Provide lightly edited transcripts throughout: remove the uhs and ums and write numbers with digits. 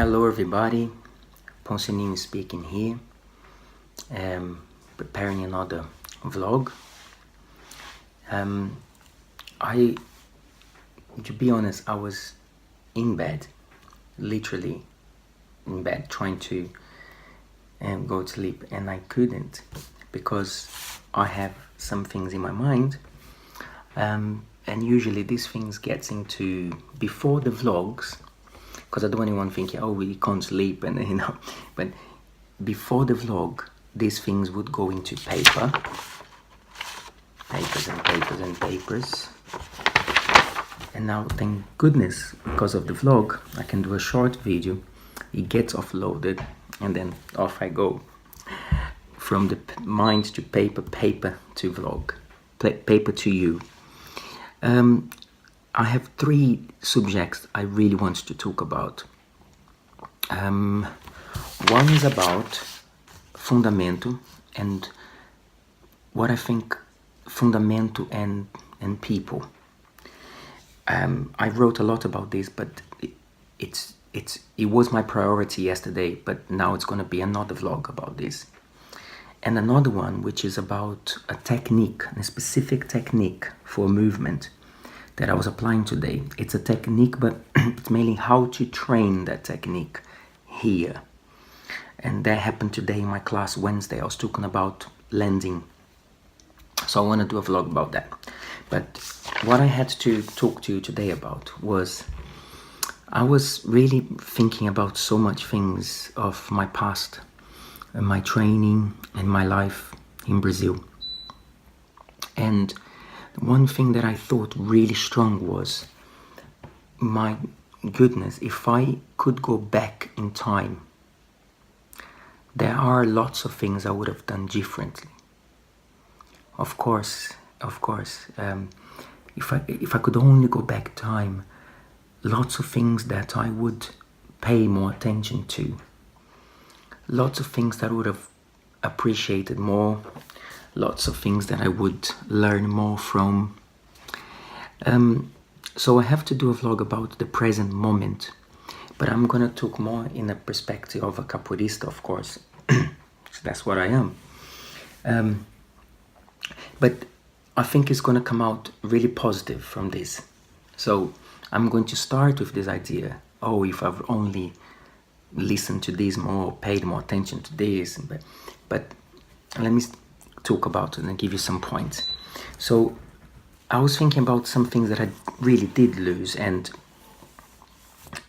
Hello everybody, Poncianinho speaking here, preparing another vlog. To be honest, I was in bed, literally in bed, trying to go to sleep, and I couldn't because I have some things in my mind, and usually these things gets into before the vlogs, because I don't want anyone thinking, oh, we can't sleep, and but before the vlog, these things would go into papers and papers. And now, thank goodness, because of the vlog, I can do a short video. It gets offloaded, and then off I go. From the mind to paper, paper to vlog, paper to you. I have 3 subjects I really want to talk about. One is about fundamento and what I think fundamento and people. I wrote a lot about this, but it was my priority yesterday, but now it's going to be another vlog about this. And another one which is about a technique, a specific technique for movement that I was applying today. It's a technique, but it's mainly how to train that technique here. And that happened today in my class Wednesday. I was talking about landing. So I want to do a vlog about that. But what I had to talk to you today about was, I was really thinking about so much things of my past, and my training and my life in Brazil. And one thing that I thought really strong was, my goodness, if I could go back in time, there are lots of things I would have done differently. Of course, if I could only go back time, lots of things that I would pay more attention to, lots of things that I would have appreciated more, lots of things that I would learn more from. So I have to do a vlog about the present moment, but I'm gonna talk more in a perspective of a capoeirista, of course. So that's what I am. But I think it's gonna come out really positive from this. So I'm going to start with this idea, oh, if I've only listened to this more, paid more attention to this, but let me talk about it and give you some points. So I was thinking about some things that I really did lose, and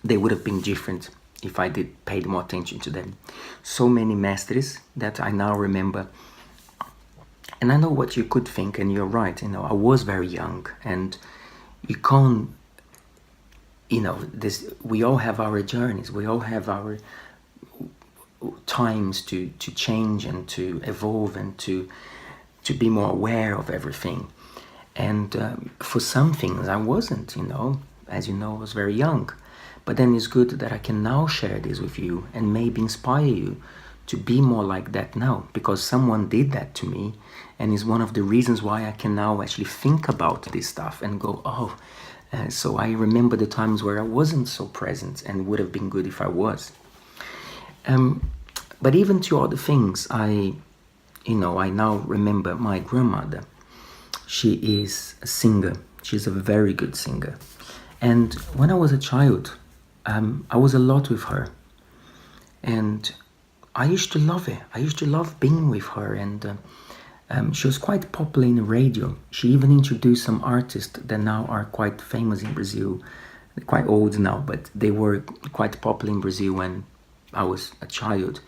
they would have been different if I did paid more attention to them. So many mestres that I now remember. And I know what you could think, and you're right, I was very young, and you can't, we all have our journeys, we all have our times to change and to evolve and to be more aware of everything. And for some things I wasn't, as you know, I was very young. But then it's good that I can now share this with you and maybe inspire you to be more like that now, because someone did that to me, and is one of the reasons why I can now actually think about this stuff and go, oh, so I remember the times where I wasn't so present, and would have been good if I was. But even to other things, I now remember my grandmother. She is a singer. She's a very good singer. And when I was a child, I was a lot with her. And I used to love it. I used to love being with her. And she was quite popular in the radio. She even introduced some artists that now are quite famous in Brazil. They're quite old now, but they were quite popular in Brazil when I was a child.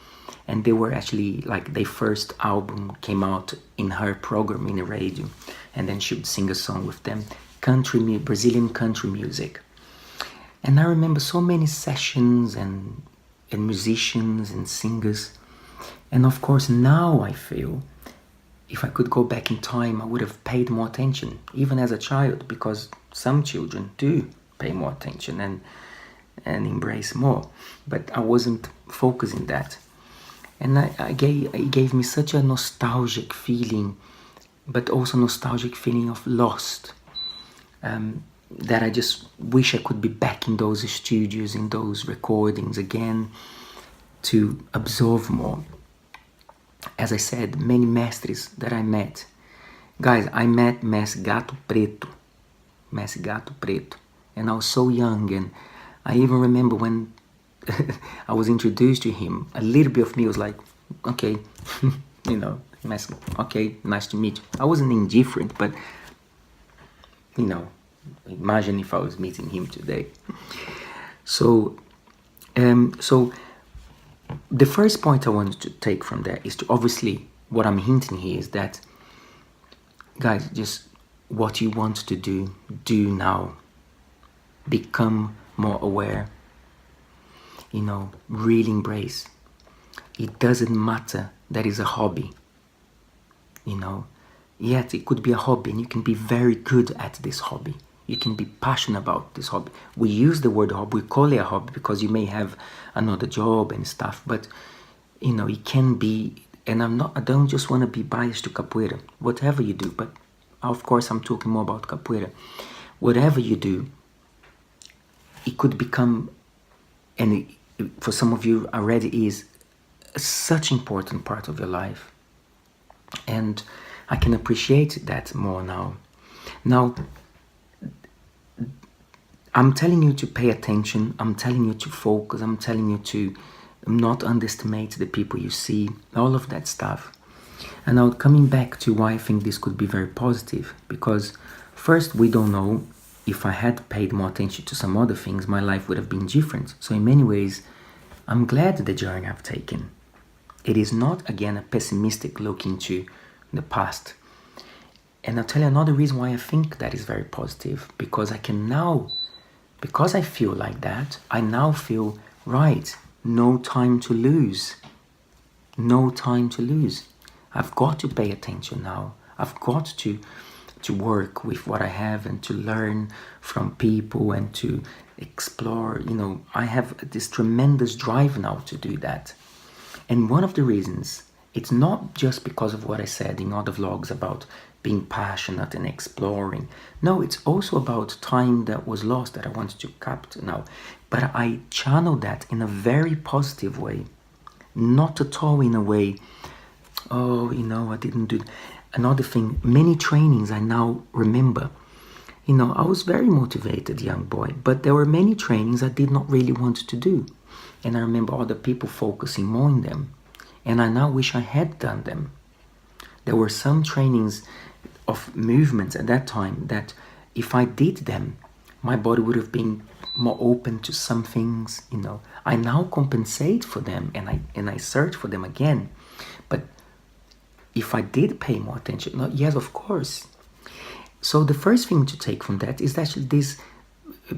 And they were actually, like, their first album came out in her program in the radio. And then she would sing a song with them, Brazilian country music. And I remember so many sessions and musicians and singers. And of course now I feel, if I could go back in time, I would have paid more attention, even as a child, because some children do pay more attention and embrace more. But I wasn't focusing that. And it gave me such a nostalgic feeling, but also nostalgic feeling of lost. that I just wish I could be back in those studios, in those recordings again, to absorb more. As I said, many mestres that I met. Guys, I met Mestre Gato Preto. Mestre Gato Preto. And I was so young, and I even remember when I was introduced to him, a little bit of me was like, okay, you know, Mestre, okay, nice to meet you. I wasn't indifferent, but, you know, imagine if I was meeting him today. So, so the first point I wanted to take from that is to, obviously, what I'm hinting here is that, guys, just what you want to do now. Become more aware, you know, really embrace. It doesn't matter that is a hobby, you know. Yet it could be a hobby and you can be very good at this hobby. You can be passionate about this hobby. We use the word hobby, we call it a hobby because you may have another job and stuff, but you know, it can be, and I don't just want to be biased to capoeira, whatever you do, but of course I'm talking more about capoeira. Whatever you do, it could become, and for some of you already is, such an important part of your life. And I can appreciate that more now. Now, I'm telling you to pay attention, I'm telling you to focus, I'm telling you to not underestimate the people you see, all of that stuff. And now coming back to why I think this could be very positive, because first, we don't know, if I had paid more attention to some other things, my life would have been different. So in many ways, I'm glad the journey I've taken. It is not, again, a pessimistic look into the past. And I'll tell you another reason why I think that is very positive, because I can now, because I feel like that, I now feel, right, no time to lose. No time to lose. I've got to pay attention now. I've got to work with what I have and to learn from people and to explore. You know, I have this tremendous drive now to do that. And one of the reasons, it's not just because of what I said in other vlogs about being passionate and exploring. No, it's also about time that was lost that I wanted to capture now. But I channel that in a very positive way. Not at all in a way, oh, you know, I didn't do. Another thing, many trainings I now remember. You know, I was very motivated young boy, but there were many trainings I did not really want to do. And I remember other people focusing more on them. And I now wish I had done them. There were some trainings of movements at that time that if I did them, my body would have been more open to some things, you know. I now compensate for them and I search for them again. But if I did pay more attention, no, yes, of course. So the first thing to take from that is actually this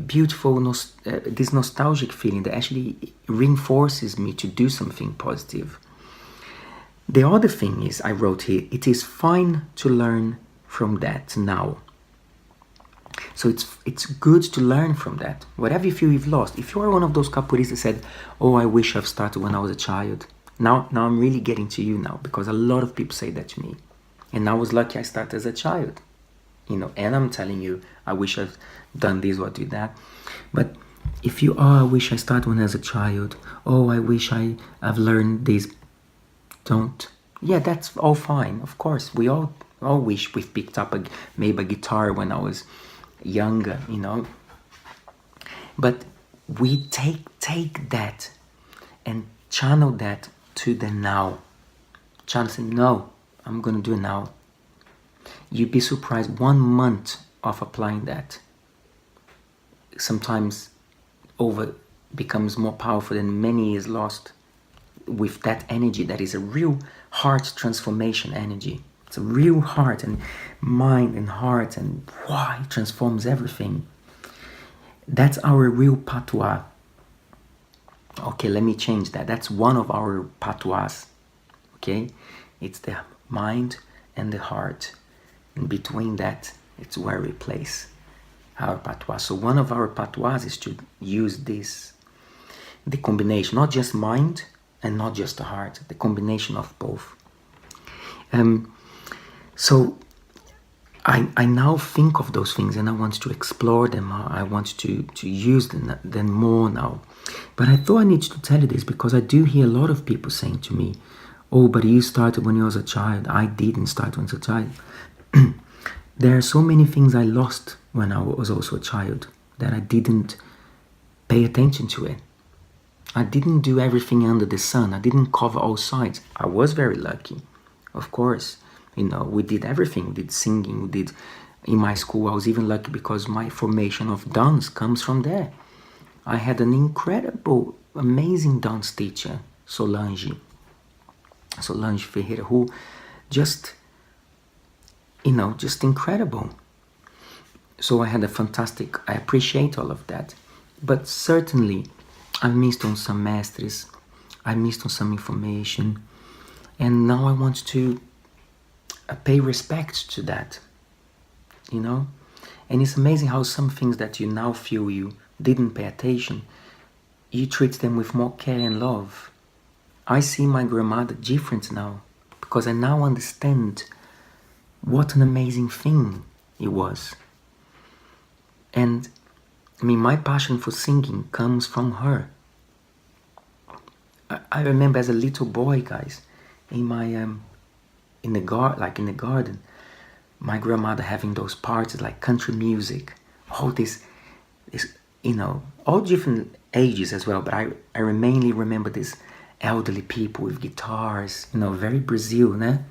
beautiful, this nostalgic feeling that actually reinforces me to do something positive. The other thing is, I wrote here, it is fine to learn from that now. So it's good to learn from that. Whatever you feel you've lost. If you are one of those capoeiristas that said, oh, I wish I've started when I was a child. Now I'm really getting to you now, because a lot of people say that to me. And I was lucky I started as a child. You know, and I'm telling you, I wish I've done this or do that. But if you are, I wish I started when I was a child. Oh, I wish I've learned this. Don't. Yeah, that's all fine. Of course, we all wish we've picked up maybe a guitar when I was younger, you know. But we take that and channel that to the now. Channel say, no, I'm gonna do it now. You'd be surprised, 1 month of applying that sometimes becomes more powerful than many years lost with that energy that is a real heart transformation energy. It's a real heart and mind and heart, and wow, it transforms everything. That's our real patois. Okay, let me change that. That's one of our patois. Okay, it's the mind and the heart. And between that, it's where we place our patois. So one of our patois is to use the combination, not just mind and not just the heart, the combination of both. So I now think of those things and I want to explore them. I want to use them more now. But I thought I needed to tell you this because I do hear a lot of people saying to me, oh, but you started when you was a child. I didn't start when I was a child. There are so many things I lost when I was also a child that I didn't pay attention to it. I didn't do everything under the sun. I didn't cover all sides. I was very lucky, of course. We did everything. We did singing. We did in my school. I was even lucky because my formation of dance comes from there. I had an incredible, amazing dance teacher, Solange Ferreira, who just incredible. So I appreciate all of that. But certainly, I missed on some masteries, I missed on some information, and now I want to pay respect to that, And it's amazing how some things that you now feel you didn't pay attention, you treat them with more care and love. I see my grandmother different now because I now understand what an amazing thing it was. And my passion for singing comes from her. I remember as a little boy, guys, in my in the garden, my grandmother having those parties like country music, all this all different ages as well. But I mainly remember this elderly people with guitars, very Brazil, né?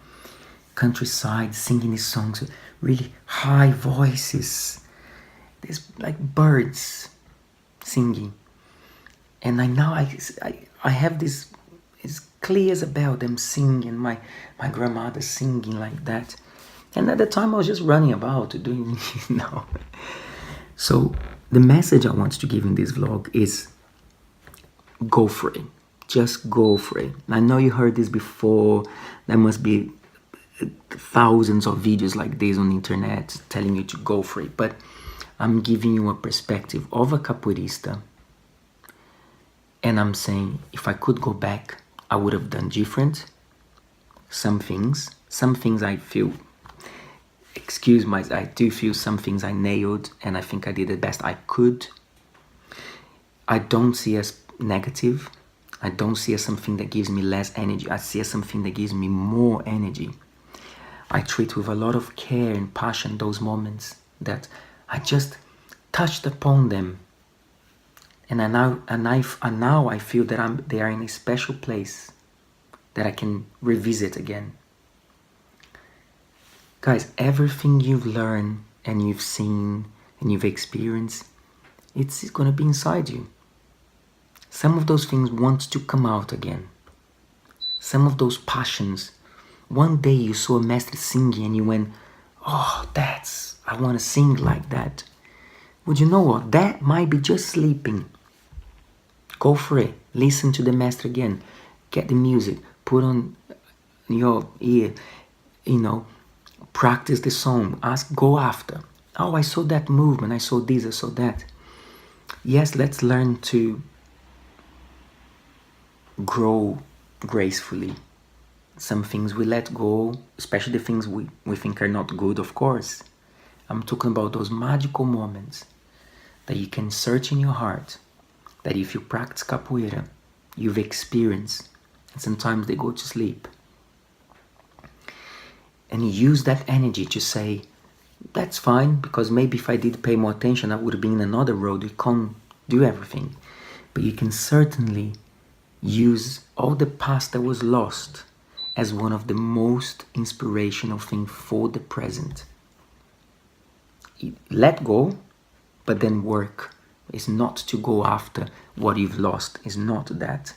Countryside, singing these songs with really high voices. There's like birds singing, and I have this. It's clear as a bell them singing. My grandmother singing like that, and at the time I was just running about doing, So the message I want to give in this vlog is go for it. Just go for it. I know you heard this before. There must be thousands of videos like this on the internet telling you to go for it, but I'm giving you a perspective of a capoeirista, and I'm saying if I could go back, I would have done different. Some things I feel, I do feel some things I nailed, and I think I did the best I could. I don't see as negative. I don't see as something that gives me less energy. I see as something that gives me more energy. I treat with a lot of care and passion those moments that I just touched upon them, and now I feel that they are in a special place that I can revisit again. Guys, everything you've learned and you've seen and you've experienced, it's gonna be inside you. Some of those things want to come out again. Some of those passions. One day you saw a master singing and you went, oh, I want to sing like that. Would you know what? That might be just sleeping. Go for it. Listen to the master again. Get the music. Put on your ear. Practice the song. Go after. Oh, I saw that movement. I saw this. I saw that. Yes, let's learn to grow gracefully. Some things we let go, especially the things we think are not good, of course. I'm talking about those magical moments that you can search in your heart, that if you practice capoeira, you've experienced, and sometimes they go to sleep. And you use that energy to say, that's fine, because maybe if I did pay more attention, I would have been in another road. We can't do everything. But you can certainly use all the past that was lost as one of the most inspirational things for the present. Let go, but then work. It's not to go after what you've lost. It's not that.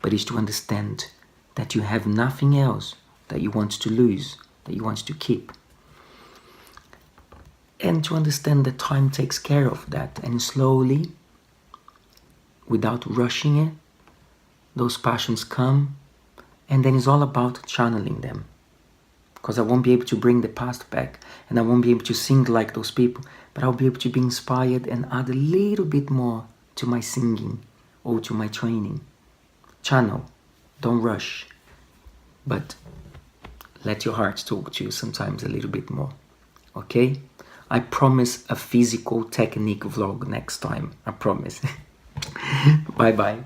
But it's to understand that you have nothing else that you want to lose, that you want to keep. And to understand that time takes care of that. And slowly, without rushing it, those passions come. And then it's all about channeling them. Because I won't be able to bring the past back. And I won't be able to sing like those people. But I'll be able to be inspired and add a little bit more to my singing or to my training. Channel. Don't rush. But let your heart talk to you sometimes a little bit more. okay? I promise a physical technique vlog next time. I promise. Bye bye.